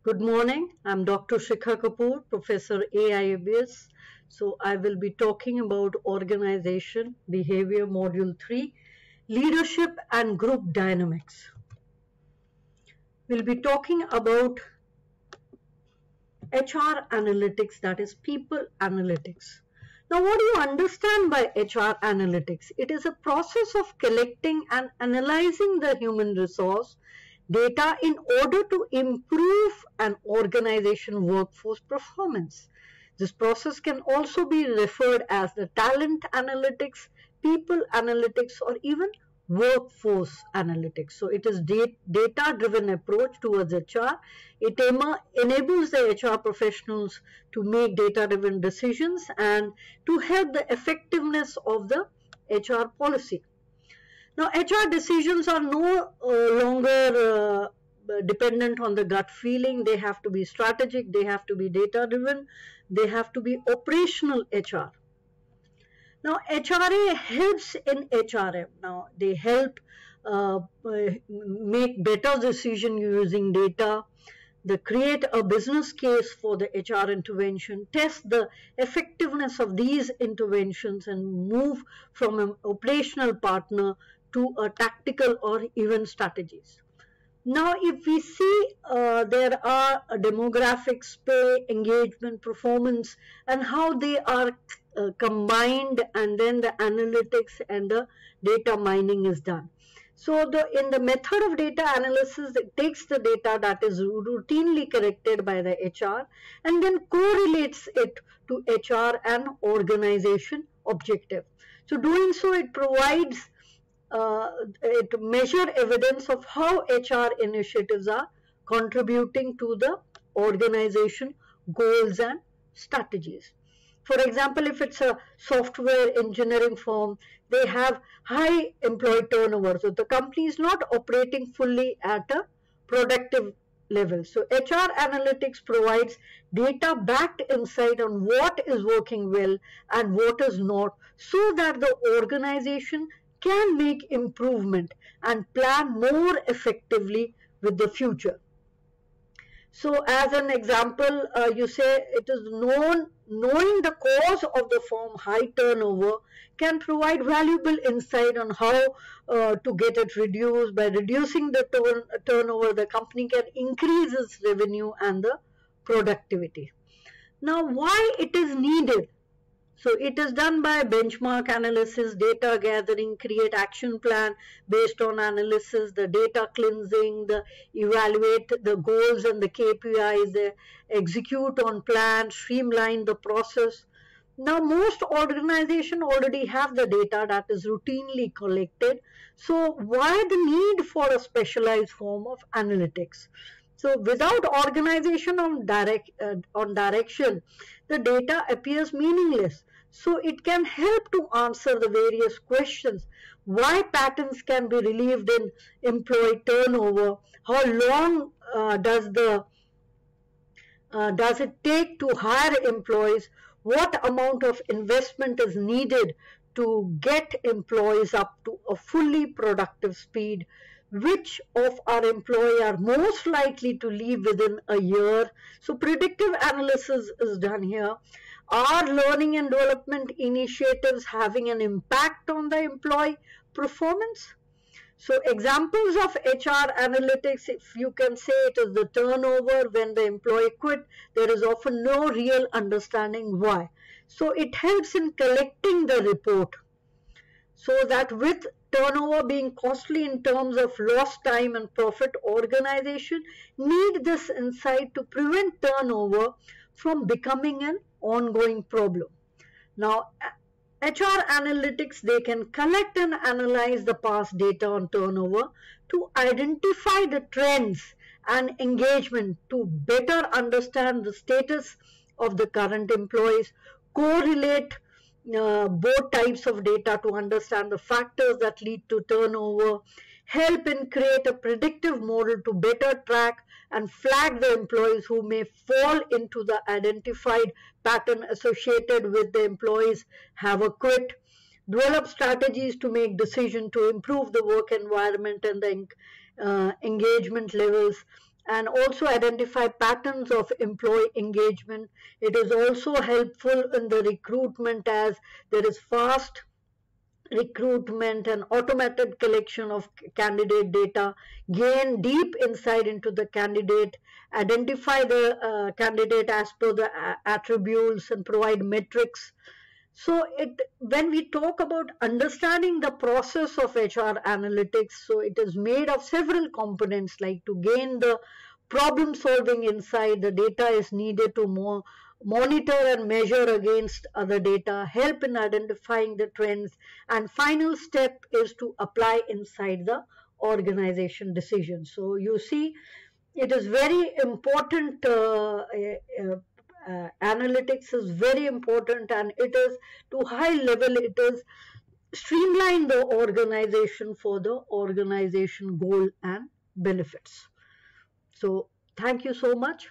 Good morning. I'm Dr. Shikha Kapoor, Professor AIABS. So I will be talking about organization behavior module 3, leadership and group dynamics. We'll be talking about HR analytics, that is people analytics. Now, what do you understand by HR analytics? It is a process of collecting and analyzing the human resource data in order to improve an organization workforce performance. This process can also be referred as the talent analytics, people analytics, or even workforce analytics. So it is data-driven approach towards HR. It enables the HR professionals to make data-driven decisions and to help the effectiveness of the HR policy. Now, HR decisions are no longer dependent on the gut feeling. They have to be strategic, they have to be data-driven, they have to be operational HR. Now, HRA helps in HRM. Now, they help make better decision using data. They create a business case for the HR intervention, test the effectiveness of these interventions and move from an operational partner to a tactical or even strategies. Now, if we see there are demographics, pay, engagement, performance, and how they are combined, and then the analytics and the data mining is done. So in the method of data analysis, it takes the data that is routinely collected by the HR and then correlates it to HR and organization objective. So doing so, it provides it measure evidence of how HR initiatives are contributing to the organization goals and strategies. For example, if it's a software engineering firm, they have high employee turnover. So the company is not operating fully at a productive level. So HR analytics provides data-backed insight on what is working well and what is not, so that the organization can make improvement and plan more effectively with the future. So as an example, you say it is knowing the cause of the firm high turnover can provide valuable insight on how to get it reduced. By reducing the turnover, the company can increase its revenue and the productivity. Now, why it is needed? So it is done by benchmark analysis, data gathering, create action plan based on analysis, the data cleansing, the evaluate the goals and the KPIs, the execute on plan, streamline the process. Now most organizations already have the data that is routinely collected. So why the need for a specialized form of analytics? So without organization on direction, the data appears meaningless. So it can help to answer the various questions. Why patterns can be relieved in employee turnover? How long does it take to hire employees? What amount of investment is needed to get employees up to a fully productive speed? Which of our employees are most likely to leave within a year? So predictive analysis is done here. Are learning and development initiatives having an impact on the employee performance? So examples of HR analytics, if you can say it is the turnover when the employee quit, there is often no real understanding why. So it helps in collecting the report, so that with turnover being costly in terms of lost time and profit, organization need this insight to prevent turnover from becoming an ongoing problem. Now, HR analytics, they can collect and analyze the past data on turnover to identify the trends and engagement to better understand the status of the current employees, correlate both types of data to understand the factors that lead to turnover, help in create a predictive model to better track and flag the employees who may fall into the identified pattern associated with the employees have a quit, develop strategies to make decisions to improve the work environment and the engagement levels, and also identify patterns of employee engagement. It is also helpful in the recruitment as there is fast recruitment and automated collection of candidate data, gain deep insight into the candidate, identify the candidate as per the attributes and provide metrics. So when we talk about understanding the process of HR analytics, so it is made of several components, like to gain the problem solving insight, the data is needed to monitor and measure against other data, help in identifying the trends, and final step is to apply inside the organization decision. So you see, it is very important, analytics is very important, and it is to high level, it is streamline the organization for the organization goal and benefits. So thank you so much.